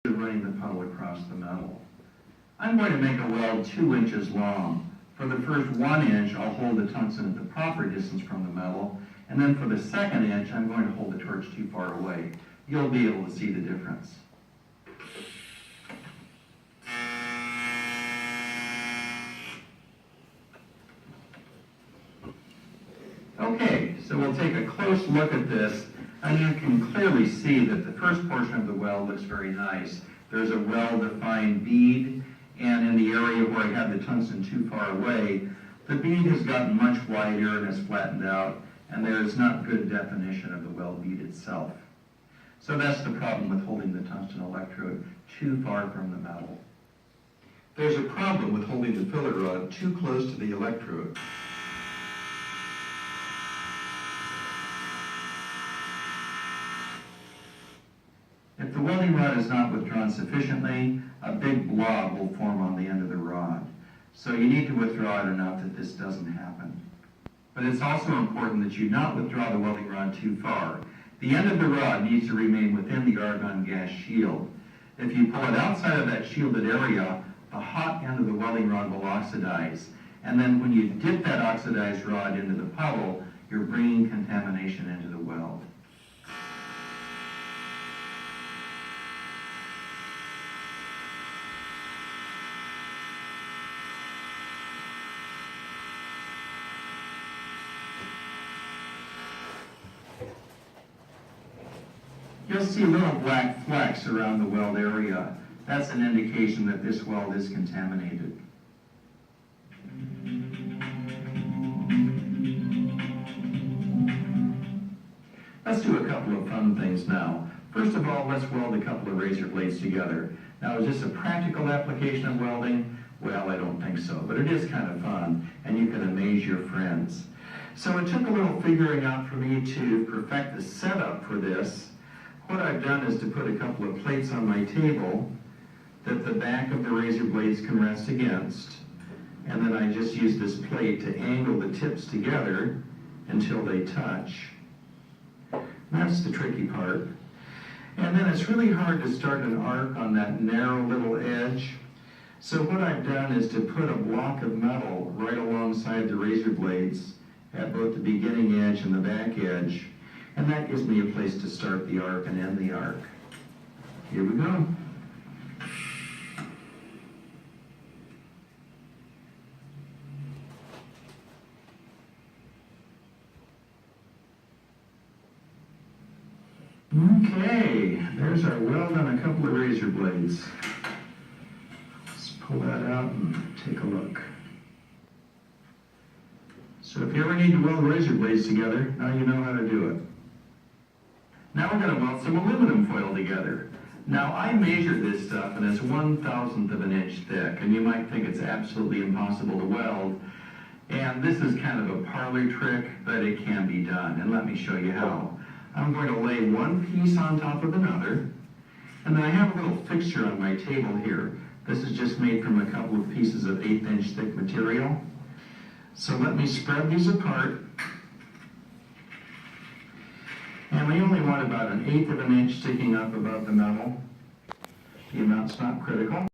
running the puddle across the metal. I'm going to make a weld 2 inches long. For the first 1 inch, I'll hold the tungsten at the proper distance from the metal, and then for the second inch, I'm going to hold the torch too far away. You'll be able to see the difference. Okay, so we'll take a close look at this, and you can clearly see that the first portion of the weld looks very nice. There's a well-defined bead, and in the area where I had the tungsten too far away, the bead has gotten much wider and has flattened out, and there is not good definition of the weld bead itself. So that's the problem with holding the tungsten electrode too far from the metal. There's a problem with holding the fillet rod too close to the electrode. If the welding rod is not withdrawn sufficiently, a big blob will form on the end of the rod. So you need to withdraw it enough that this doesn't happen. But it's also important that you not withdraw the welding rod too far. The end of the rod needs to remain within the argon gas shield. If you pull it outside of that shielded area, the hot end of the welding rod will oxidize. And then when you dip that oxidized rod into the puddle, you're bringing contamination into the weld. You'll see little black flecks around the weld area. That's an indication that this weld is contaminated. Let's do a couple of fun things now. First of all, let's weld a couple of razor blades together. Now, is this a practical application of welding? Well, I don't think so, but it is kind of fun, and you can amaze your friends. So it took a little figuring out for me to perfect the setup for this. What I've done is to put a couple of plates on my table that the back of the razor blades can rest against. And then I just use this plate to angle the tips together until they touch. That's the tricky part. And then it's really hard to start an arc on that narrow little edge. So what I've done is to put a block of metal right alongside the razor blades at both the beginning edge and the back edge. And that gives me a place to start the arc and end the arc. Here we go. Okay, there's our weld on a couple of razor blades. Let's pull that out and take a look. So if you ever need to weld razor blades together, now you know how to do it. Now we're going to weld some aluminum foil together. Now I measured this stuff and it's 1/1000th of an inch thick, and you might think it's absolutely impossible to weld. And this is kind of a parlor trick, but it can be done, and let me show you how. I'm going to lay one piece on top of another, and then I have a little fixture on my table here. This is just made from a couple of pieces of 1/8 inch thick material. So let me spread these apart. And we only want about 1/8 of an inch sticking up above the metal. The amount's not critical.